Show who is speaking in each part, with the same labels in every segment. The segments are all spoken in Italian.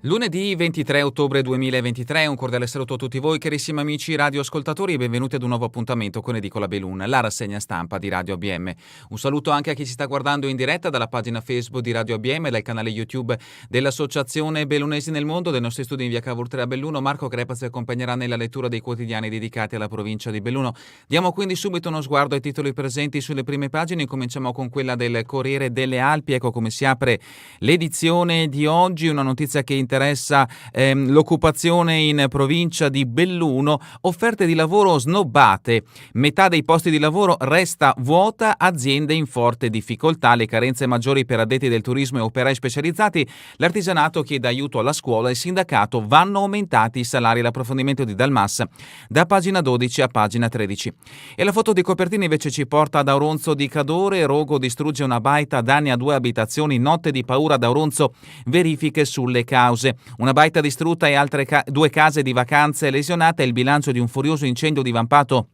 Speaker 1: Lunedì 23 ottobre 2023, un cordiale saluto a tutti voi carissimi amici radioascoltatori e benvenuti ad un nuovo appuntamento con Edicola Belun, la rassegna stampa di Radio ABM. Un saluto anche a chi ci sta guardando in diretta dalla pagina Facebook di Radio ABM e dal canale YouTube dell'Associazione Bellunesi nel Mondo, dei nostri studi in via Cavour 3 a Belluno. Marco Crepaz accompagnerà nella lettura dei quotidiani dedicati alla provincia di Belluno. Diamo quindi subito uno sguardo ai titoli presenti sulle prime pagine. Cominciamo con quella del Corriere delle Alpi. Ecco come si apre l'edizione di oggi, una notizia che interessa l'occupazione in provincia di Belluno, offerte di lavoro snobbate, metà dei posti di lavoro resta vuota, aziende in forte difficoltà, le carenze maggiori per addetti del turismo e operai specializzati, l'artigianato chiede aiuto alla scuola, il sindacato, vanno aumentati i salari, l'approfondimento di Dalmas da pagina 12 a pagina 13. E la foto di copertina invece ci porta ad Auronzo di Cadore, rogo distrugge una baita, danni a 2 abitazioni, notte di paura ad Auronzo, verifiche sulle cause. Una baita distrutta e altre 2 case di vacanze lesionate, il bilancio di un furioso incendio divampato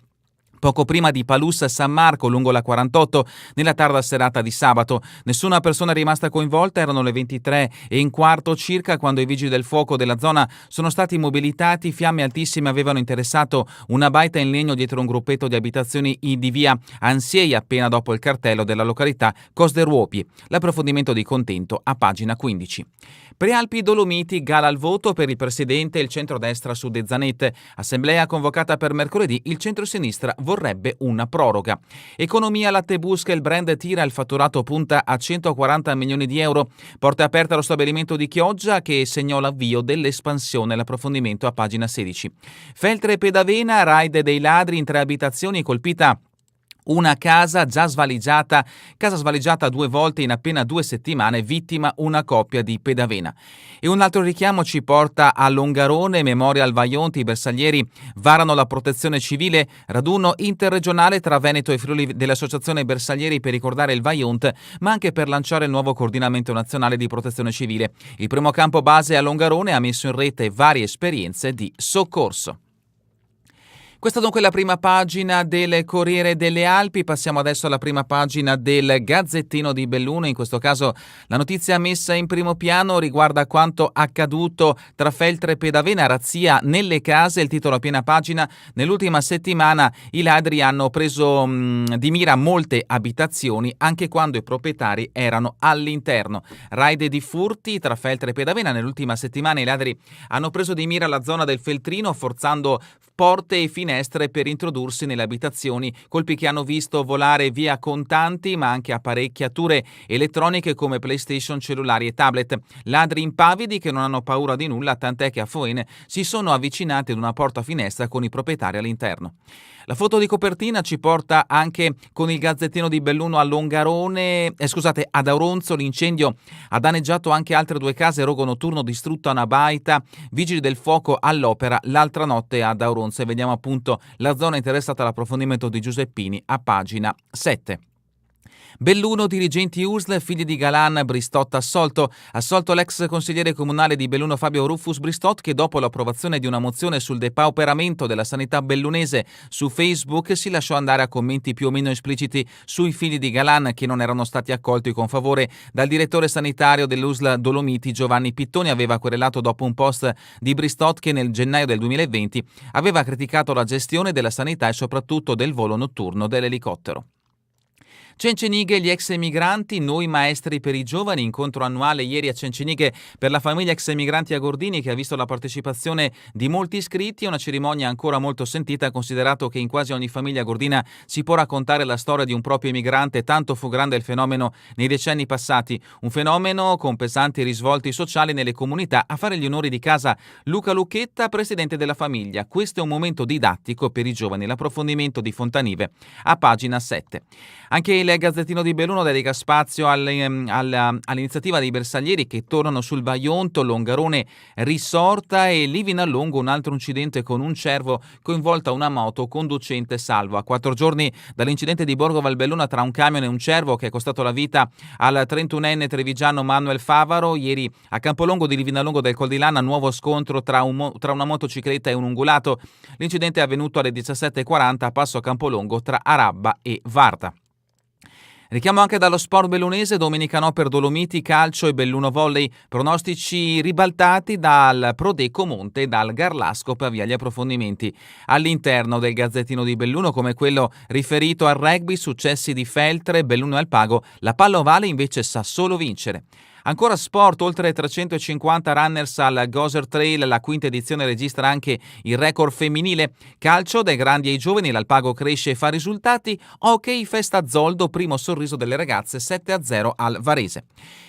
Speaker 1: poco prima di Palus San Marco, lungo la 48, nella tarda serata di sabato. Nessuna persona è rimasta coinvolta, erano le 23:15 circa quando i vigili del fuoco della zona sono stati mobilitati. Fiamme altissime avevano interessato una baita in legno dietro un gruppetto di abitazioni di via Ansiei, appena dopo il cartello della località Cos de Ruopi. L'approfondimento di Contento a pagina 15. Prealpi Dolomiti, gala al voto per il presidente e il centrodestra su De Zanet. Assemblea convocata per mercoledì, il centrosinistra vorrebbe una proroga. Economia, latte Busca, il brand tira, il fatturato punta a 140 milioni di euro. Porta aperta allo stabilimento di Chioggia che segnò l'avvio dell'espansione, l'approfondimento a pagina 16. Feltre Pedavena, raid dei ladri in 3 abitazioni, colpita una casa svaligiata 2 volte in appena 2 settimane, vittima una coppia di Pedavena. E un altro richiamo ci porta a Longarone, Memorial Vajont, i bersaglieri varano la protezione civile, raduno interregionale tra Veneto e Friuli dell'Associazione Bersaglieri per ricordare il Vajont, ma anche per lanciare il nuovo coordinamento nazionale di protezione civile. Il primo campo base a Longarone ha messo in rete varie esperienze di soccorso. Questa dunque è la prima pagina del Corriere delle Alpi. Passiamo adesso alla prima pagina del Gazzettino di Belluno. In questo caso la notizia messa in primo piano riguarda quanto accaduto tra Feltre e Pedavena, razzia nelle case. Il titolo a piena pagina: nell'ultima settimana i ladri hanno preso di mira molte abitazioni anche quando i proprietari erano all'interno. Raid di furti tra Feltre e Pedavena. Nell'ultima settimana i ladri hanno preso di mira la zona del Feltrino, forzando porte e finestre per introdursi nelle abitazioni, colpi che hanno visto volare via contanti ma anche apparecchiature elettroniche come PlayStation, cellulari e tablet. Ladri impavidi che non hanno paura di nulla, tant'è che a Foene si sono avvicinati ad una porta finestra con i proprietari all'interno. La foto di copertina ci porta anche con il Gazzettino di Belluno a Longarone, ad Auronzo. L'incendio ha danneggiato anche altre 2 case, rogo notturno distrutta una baita, vigili del fuoco all'opera l'altra notte ad Auronzo. E vediamo appunto la zona interessata all'approfondimento di Giuseppini a pagina 7. Belluno, dirigenti USL, figli di Galan, Bristot assolto l'ex consigliere comunale di Belluno Fabio Rufus Bristot, che dopo l'approvazione di una mozione sul depauperamento della sanità bellunese su Facebook si lasciò andare a commenti più o meno espliciti sui figli di Galan, che non erano stati accolti con favore dal direttore sanitario dell'USL Dolomiti Giovanni Pittoni. Aveva querelato dopo un post di Bristot che nel gennaio del 2020 aveva criticato la gestione della sanità e soprattutto del volo notturno dell'elicottero. Cencenighe, gli ex emigranti, noi maestri per i giovani, incontro annuale ieri a Cencenighe per la famiglia ex emigranti a Gordini, che ha visto la partecipazione di molti iscritti, una cerimonia ancora molto sentita considerato che in quasi ogni famiglia gordina si può raccontare la storia di un proprio emigrante, tanto fu grande il fenomeno nei decenni passati, un fenomeno con pesanti risvolti sociali nelle comunità. A fare gli onori di casa Luca Lucchetta, presidente della famiglia. Questo è un momento didattico per i giovani, l'approfondimento di Fontanive a pagina 7. Anche il Gazzettino di Belluno dedica spazio all'iniziativa dei bersaglieri che tornano sul Vajont, Longarone risorta e Livinallongo un altro incidente con un cervo, coinvolta una moto, conducente salvo. A 4 giorni dall'incidente di Borgo Valbelluna tra un camion e un cervo che è costato la vita al 31enne trevigiano Manuel Favaro, ieri a Campolongo di Livinallongo del Col di Lana nuovo scontro tra una motocicletta e un ungulato. L'incidente è avvenuto alle 17:40 a passo a Campolongo tra Arabba e Varta. Richiamo anche dallo sport bellunese, domenica no per Dolomiti, calcio e Belluno volley, pronostici ribaltati dal Prodeco Monte e dal Garlasco per via gli approfondimenti all'interno del Gazzettino di Belluno, come quello riferito al rugby, successi di Feltre, Belluno e Alpago, la palla ovale invece sa solo vincere. Ancora sport, oltre 350 runners al Gozer Trail, la quinta edizione registra anche il record femminile. Calcio, dai grandi ai giovani, l'Alpago cresce e fa risultati. Hockey, festa Zoldo, primo sorriso delle ragazze, 7-0 al Varese.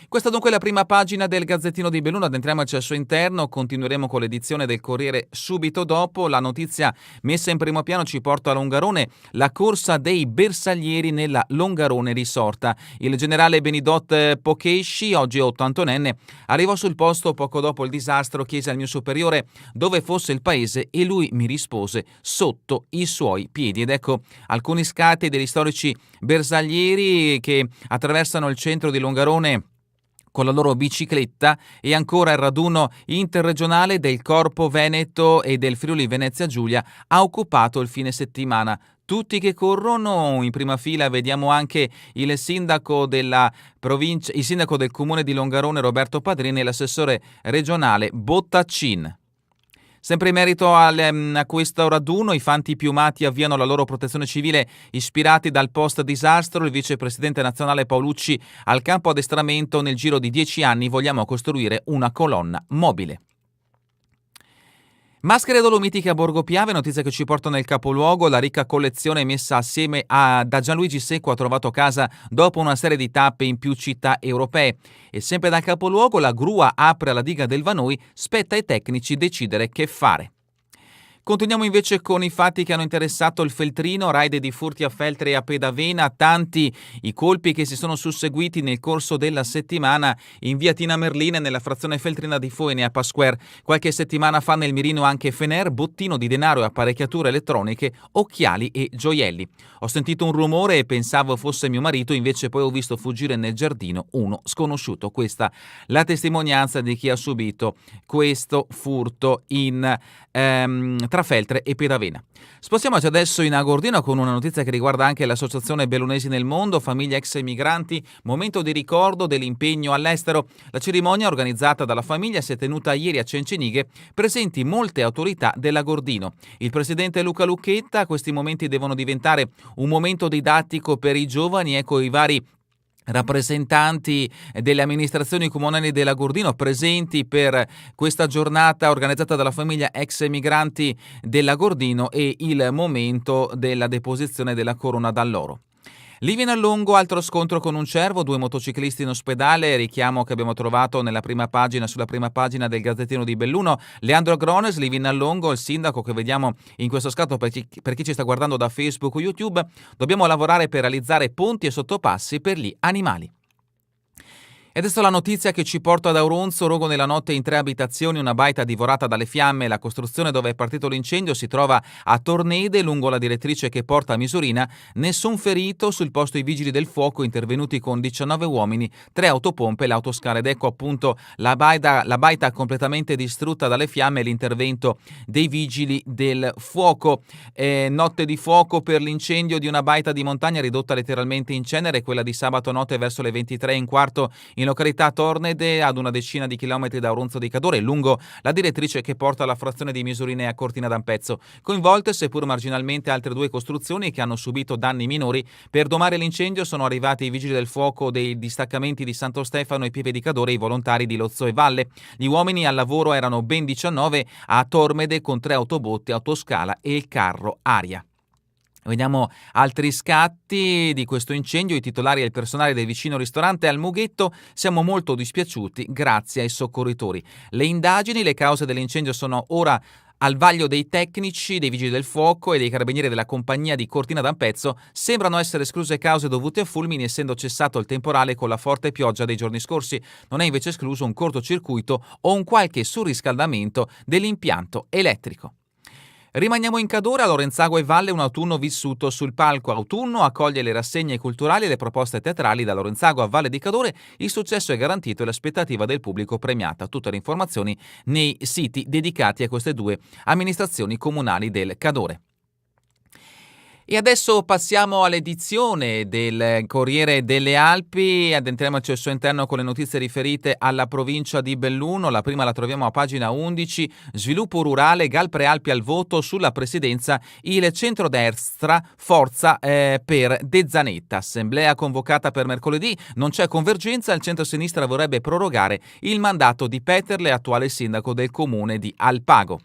Speaker 1: Questa dunque è la prima pagina del Gazzettino di Belluno, addentriamoci al suo interno, continueremo con l'edizione del Corriere subito dopo. La notizia messa in primo piano ci porta a Longarone, la corsa dei bersaglieri nella Longarone risorta. Il generale Benidot Pocesci, oggi 81enne, arrivò sul posto poco dopo il disastro, chiese al mio superiore dove fosse il paese e lui mi rispose sotto i suoi piedi. Ed ecco alcuni scatti degli storici bersaglieri che attraversano il centro di Longarone con la loro bicicletta, e ancora il raduno interregionale del Corpo Veneto e del Friuli Venezia Giulia ha occupato il fine settimana. Tutti che corrono, in prima fila vediamo anche il sindaco della provincia, il sindaco del comune di Longarone Roberto Padrini e l'assessore regionale Bottaccin. Sempre in merito a questo raduno, i fanti piumati avviano la loro protezione civile ispirati dal post-disastro. Il vicepresidente nazionale Paolucci: al campo addestramento nel giro di 10 anni vogliamo costruire una colonna mobile. Maschere dolomitiche a Borgo Piave, notizia che ci porta nel capoluogo. La ricca collezione messa assieme da Gianluigi Secco ha trovato casa dopo una serie di tappe in più città europee. E sempre dal capoluogo la grua apre alla diga del Vanoi, spetta ai tecnici decidere che fare. Continuiamo invece con i fatti che hanno interessato il Feltrino, raid di furti a Feltre e a Pedavena, tanti i colpi che si sono susseguiti nel corso della settimana in via Tina Merlin nella frazione feltrina di Foene a Pasquer. Qualche settimana fa nel mirino anche Fener, bottino di denaro e apparecchiature elettroniche, occhiali e gioielli. Ho sentito un rumore e pensavo fosse mio marito, invece poi ho visto fuggire nel giardino uno sconosciuto. Questa la testimonianza di chi ha subito questo furto tra Feltre e Pedavena. Spostiamoci adesso in Agordino con una notizia che riguarda anche l'associazione Bellunesi nel Mondo, famiglie ex emigranti, momento di ricordo dell'impegno all'estero. La cerimonia organizzata dalla famiglia si è tenuta ieri a Cencenighe, presenti molte autorità dell'Agordino. Il presidente Luca Lucchetta: questi momenti devono diventare un momento didattico per i giovani. Ecco i vari rappresentanti delle amministrazioni comunali dell'Agordino presenti per questa giornata organizzata dalla famiglia ex emigranti dell'Agordino e il momento della deposizione della corona d'alloro. Livinallongo, altro scontro con un cervo, 2 motociclisti in ospedale, richiamo che abbiamo trovato sulla prima pagina del Gazzettino di Belluno. Leandro Grones, Livinallongo, il sindaco che vediamo in questo scatto per chi ci sta guardando da Facebook o YouTube. Dobbiamo lavorare per realizzare ponti e sottopassi per gli animali. E adesso la notizia che ci porta ad Auronzo, rogo nella notte in 3 abitazioni, una baita divorata dalle fiamme. La costruzione dove è partito l'incendio si trova a Tornede, lungo la direttrice che porta a Misurina. Nessun ferito, sul posto i vigili del fuoco intervenuti con 19 uomini, 3 autopompe e l'autoscala. Ed ecco appunto la baita completamente distrutta dalle fiamme e l'intervento dei vigili del fuoco. Notte di fuoco per l'incendio di una baita di montagna ridotta letteralmente in cenere, quella di sabato notte verso le 23:15 in località Tornede, ad una decina di chilometri da Auronzo di Cadore, lungo la direttrice che porta alla frazione di Misurine a Cortina d'Ampezzo. Coinvolte, seppur marginalmente, altre 2 costruzioni che hanno subito danni minori. Per domare l'incendio sono arrivati i vigili del fuoco dei distaccamenti di Santo Stefano e Pieve di Cadore e i volontari di Lozzo e Valle. Gli uomini al lavoro erano ben 19 a Tormede, con 3 autobotti, autoscala e il carro aria. Vediamo altri scatti di questo incendio. I titolari e il personale del vicino ristorante al Mughetto: siamo molto dispiaciuti, grazie ai soccorritori. Le indagini, le cause dell'incendio sono ora al vaglio dei tecnici, dei vigili del fuoco e dei carabinieri della compagnia di Cortina d'Ampezzo. Sembrano essere escluse cause dovute a fulmini, essendo cessato il temporale con la forte pioggia dei giorni scorsi. Non è invece escluso un cortocircuito o un qualche surriscaldamento dell'impianto elettrico. Rimaniamo in Cadore, a Lorenzago e Valle, un autunno vissuto sul palco. Autunno accoglie le rassegne culturali e le proposte teatrali. Da Lorenzago a Valle di Cadore il successo è garantito e l'aspettativa del pubblico premiata. Tutte le informazioni nei siti dedicati a queste 2 amministrazioni comunali del Cadore. E adesso passiamo all'edizione del Corriere delle Alpi, addentriamoci al suo interno con le notizie riferite alla provincia di Belluno. La prima la troviamo a pagina 11, sviluppo rurale, Gal Prealpi al voto sulla presidenza, il centrodestra forza per De Zanetta. Assemblea convocata per mercoledì, non c'è convergenza, il centro-sinistra vorrebbe prorogare il mandato di Peterle, attuale sindaco del comune di Alpago.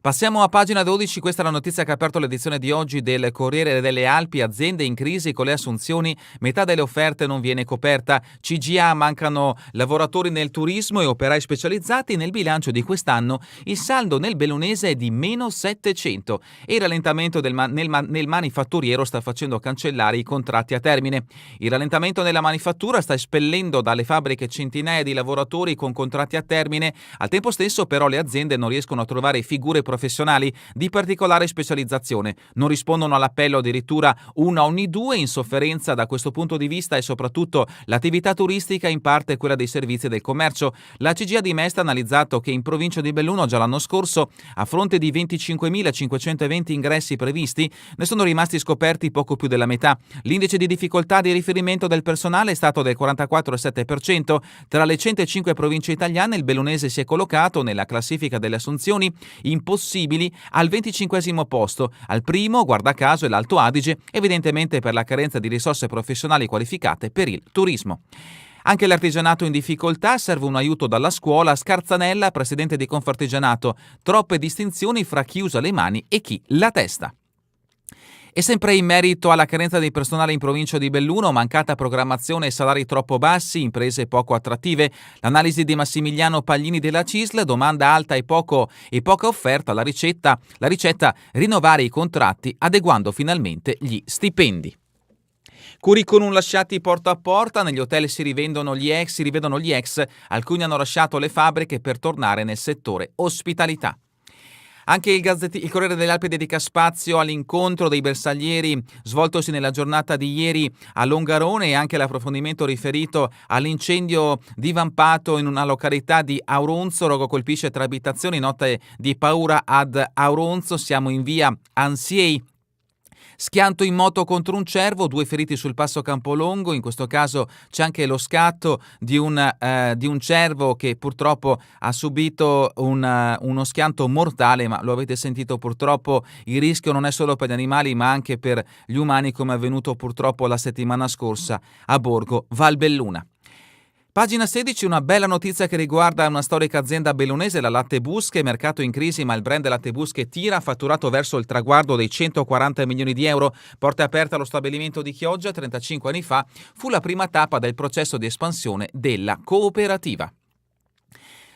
Speaker 1: Passiamo a pagina 12, questa è la notizia che ha aperto l'edizione di oggi del Corriere delle Alpi, aziende in crisi con le assunzioni, metà delle offerte non viene coperta, CGA mancano lavoratori nel turismo e operai specializzati, nel bilancio di quest'anno il saldo nel bellunese è di meno 700 e il rallentamento nel manifatturiero sta facendo cancellare i contratti a termine. Il rallentamento nella manifattura sta espellendo dalle fabbriche centinaia di lavoratori con contratti a termine, al tempo stesso però le aziende non riescono a trovare figure professionali di particolare specializzazione, non rispondono all'appello addirittura una ogni due. In sofferenza da questo punto di vista e soprattutto l'attività turistica, in parte quella dei servizi e del commercio. La CGIA di Mestre ha analizzato che in provincia di Belluno già l'anno scorso, a fronte di 25.520 ingressi previsti, ne sono rimasti scoperti poco più della metà. L'indice di difficoltà di riferimento del personale è stato del 44,7%. Tra le 105 province italiane il bellunese si è collocato nella classifica delle assunzioni impossibili al 25° posto. Al primo, guarda caso, è l'Alto Adige, evidentemente per la carenza di risorse professionali qualificate per il turismo. Anche l'artigianato in difficoltà, serve un aiuto dalla scuola. Scarzanella, presidente di Confartigianato, troppe distinzioni fra chi usa le mani e chi la testa. E sempre in merito alla carenza di personale in provincia di Belluno, mancata programmazione e salari troppo bassi, imprese poco attrattive. L'analisi di Massimiliano Paglini della CISL, domanda alta e poca offerta, la ricetta rinnovare i contratti adeguando finalmente gli stipendi. Curriculum lasciati porta a porta, negli hotel si rivedono gli ex, alcuni hanno lasciato le fabbriche per tornare nel settore ospitalità. Anche il Corriere delle Alpi dedica spazio all'incontro dei bersaglieri svoltosi nella giornata di ieri a Longarone e anche l'approfondimento riferito all'incendio divampato in una località di Auronzo. Rogo colpisce 3 abitazioni, notte di paura ad Auronzo, siamo in via Ansiei. Schianto in moto contro un cervo, 2 feriti sul passo Campolongo, in questo caso c'è anche lo scatto di un cervo che purtroppo ha subito uno schianto mortale, ma lo avete sentito, purtroppo il rischio non è solo per gli animali ma anche per gli umani, come è avvenuto purtroppo la settimana scorsa a Borgo Valbelluna. Pagina 16, una bella notizia che riguarda una storica azienda bellunese, la Latte Busche, mercato in crisi ma il brand Latte Busche tira, fatturato verso il traguardo dei 140 milioni di euro, porta aperta allo stabilimento di Chioggia 35 anni fa, fu la prima tappa del processo di espansione della cooperativa.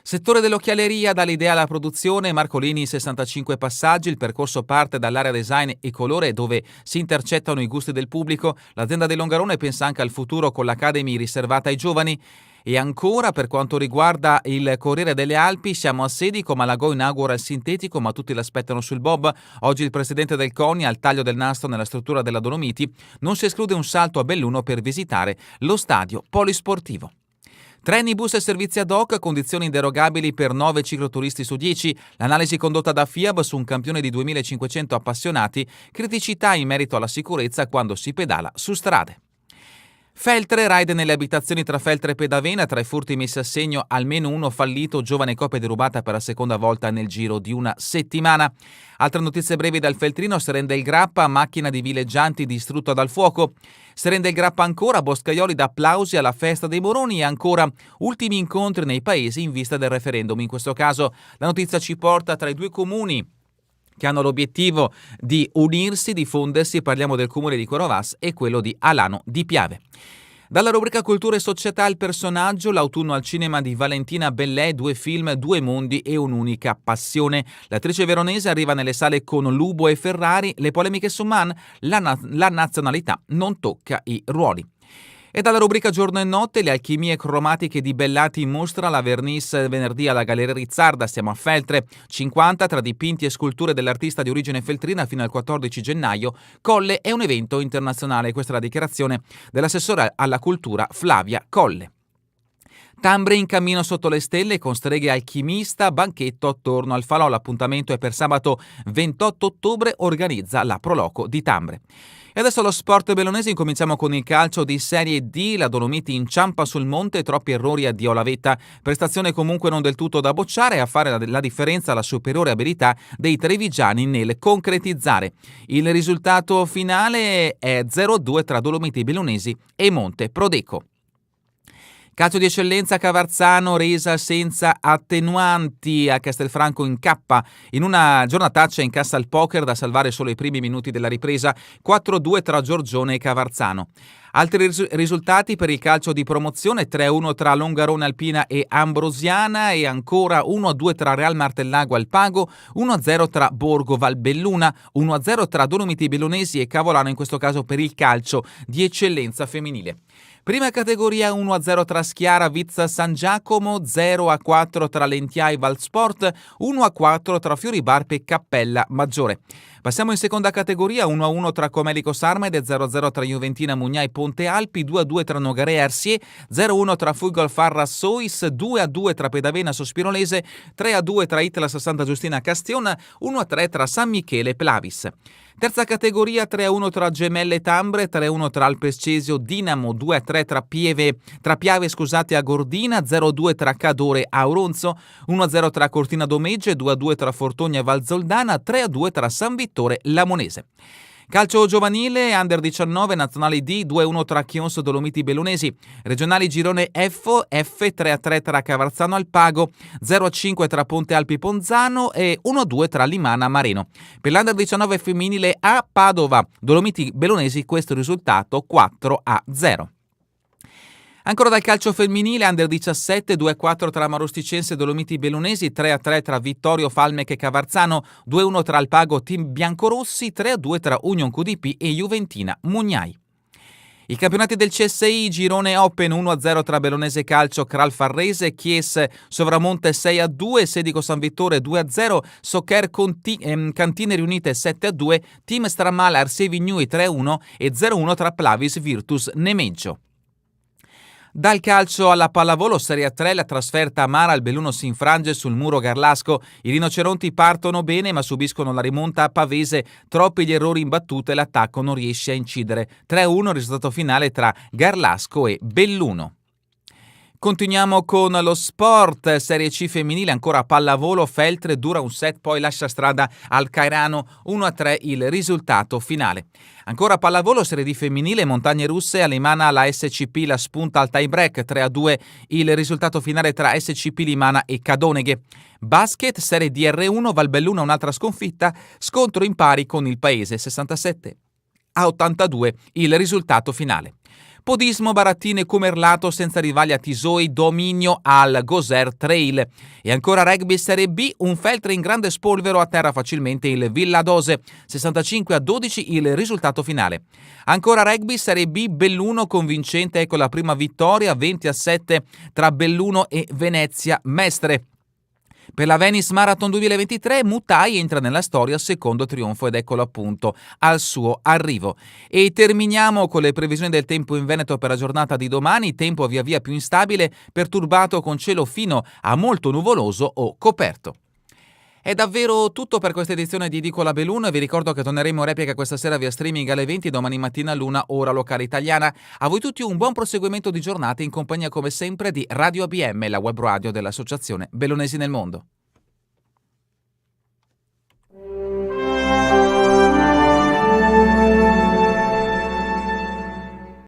Speaker 1: Settore dell'occhialeria, dall'idea alla produzione, Marcolini 65 passaggi, il percorso parte dall'area design e colore dove si intercettano i gusti del pubblico, l'azienda del Longarone pensa anche al futuro con l'Academy riservata ai giovani. E ancora, per quanto riguarda il Corriere delle Alpi, siamo a Sedico, Malagò inaugura il sintetico ma tutti l'aspettano sul bob. Oggi il presidente del CONI al taglio del nastro nella struttura della Dolomiti, non si esclude un salto a Belluno per visitare lo stadio polisportivo. Treni, bus e servizi ad hoc, condizioni inderogabili per 9 cicloturisti su 10, l'analisi condotta da FIAB su un campione di 2500 appassionati, criticità in merito alla sicurezza quando si pedala su strade. Feltre, raid nelle abitazioni tra Feltre e Pedavena, tra i furti messi a segno almeno uno fallito, giovane coppia derubata per la seconda volta nel giro di una settimana. Altre notizie brevi dal Feltrino, Serende il Grappa, macchina di villeggianti distrutta dal fuoco. Serende il Grappa ancora, Boscaioli dà applausi alla festa dei Moroni e ancora ultimi incontri nei paesi in vista del referendum. In questo caso la notizia ci porta tra i 2 comuni che hanno l'obiettivo di unirsi, di fondersi, parliamo del comune di Corovas e quello di Alano di Piave. Dalla rubrica Cultura e Società il personaggio, l'autunno al cinema di Valentina Bellè, 2 film, 2 mondi e un'unica passione. L'attrice veronese arriva nelle sale con Lubo e Ferrari, le polemiche su Mann, la nazionalità non tocca i ruoli. E dalla rubrica Giorno e Notte, le alchimie cromatiche di Bellati in mostra alla Vernis venerdì alla Galleria Rizzarda, siamo a Feltre, 50 tra dipinti e sculture dell'artista di origine feltrina fino al 14 gennaio, Colle è un evento internazionale, questa è la dichiarazione dell'assessore alla cultura Flavia Colle. Tambre in cammino sotto le stelle con Streghe Alchimista, banchetto attorno al falò. L'appuntamento è per sabato 28 ottobre, organizza la Proloco di Tambre. E adesso lo sport bellunese, incominciamo con il calcio di Serie D. La Dolomiti inciampa sul monte, troppi errori a Dio la Vetta, prestazione comunque non del tutto da bocciare, a fare la differenza la superiore abilità dei trevigiani nel concretizzare. Il risultato finale è 0-2 tra Dolomiti Bellunesi e Monte Prodeco. Calcio di eccellenza Cavarzano resa senza attenuanti, a Castelfranco incappa in una giornataccia in cassa al poker da salvare solo i primi minuti della ripresa, 4-2 tra Giorgione e Cavarzano. Altri risultati per il calcio di promozione: 3-1 tra Longarone Alpina e Ambrosiana e ancora 1-2 tra Real Martellago Alpago, 1-0 tra Borgo Valbelluna, 1-0 tra Dolomiti Bellunesi e Cavolano, in questo caso per il calcio di eccellenza femminile. Prima categoria 1-0 tra Schiara Vizza San Giacomo, 0-4 tra Lentiai Valsport, 1-4 tra Fioribarpe e Cappella Maggiore. Passiamo in seconda categoria, 1-1 tra Comelico Sarmede, 0-0 tra Juventina Mugnai Ponte Alpi, 2-2 tra Nogarea Arsier, 0-1 tra Fugol Farra Sois, 2-2 tra Pedavena Sospirolese, 3-2 tra Itala Santa Giustina Castiona, 1-3 tra San Michele Plavis. Terza categoria, 3-1 tra Gemelle Tambre, 3-1 tra Alpescesio Dinamo, 2-3 tra Piave a Gordina, 0-2 tra Cadore a Auronzo, 1-0 tra Cortina Domegge, 2-2 tra Fortogna Valzoldana, 3-2 tra San Vittore Lamonese. Calcio giovanile, Under 19, Nazionale D, 2-1 tra Chionso Dolomiti Bellunesi. Regionali girone F, 3-3 tra Cavarzano Alpago, 0-5 tra Ponte Alpi Ponzano e 1-2 tra Limana Mareno. Per l'Under 19 femminile A, Padova Dolomiti Bellunesi, questo risultato 4-0. Ancora dal calcio femminile, Under 17, 2-4 tra Marosticense Dolomiti Bellunesi, 3-3 tra Vittorio Falmec e Cavarzano, 2-1 tra Alpago Team Biancorossi, 3-2 tra Union QDP e Juventina Mugnai. I campionati del CSI, girone Open, 1-0 tra Bellunese Calcio Kral Farrese, Chies Sovramonte 6-2, Sedico San Vittore 2-0, Soccer Cantine Riunite 7-2, Team Stramala Arsie Vignui 3-1 e 0-1 tra Plavis Virtus Nemeggio. Dal calcio alla pallavolo, Serie 3, la trasferta amara, il Belluno si infrange sul muro Garlasco, i rinoceronti partono bene ma subiscono la rimonta a Pavese, troppi gli errori in battuta e l'attacco non riesce a incidere. 3-1 risultato finale tra Garlasco e Belluno. Continuiamo con lo sport, Serie C femminile, ancora pallavolo, Feltre dura un set, poi lascia strada al Cairano, 1-3 il risultato finale. Ancora pallavolo, Serie D femminile, Montagne Russe, Alemana la SCP la spunta al tie break, 3-2 il risultato finale tra SCP Limana e Cadoneghe. Basket, Serie DR1, Valbelluna un'altra sconfitta, scontro in pari con il Paese, 67-82 il risultato finale. Podismo, Barattine, Comerlato senza rivali a Tisoi, dominio al Goser Trail. E ancora rugby Serie B, un Feltre in grande spolvero, a terra facilmente il Villadose, 65-12 il risultato finale. Ancora rugby Serie B, Belluno convincente, ecco la prima vittoria, 20-7 tra Belluno e Venezia Mestre. Per la Venice Marathon 2023 Mutai entra nella storia, secondo trionfo, ed eccolo appunto al suo arrivo. E terminiamo con le previsioni del tempo in Veneto per la giornata di domani, tempo via via più instabile, perturbato con cielo fino a molto nuvoloso o coperto. È davvero tutto per questa edizione di Dico la Beluna. Vi ricordo che torneremo in replica questa sera via streaming alle 20, domani mattina all'1 ora locale italiana. A voi tutti un buon proseguimento di giornata in compagnia come sempre di Radio ABM, la web radio dell'Associazione Bellunesi nel Mondo.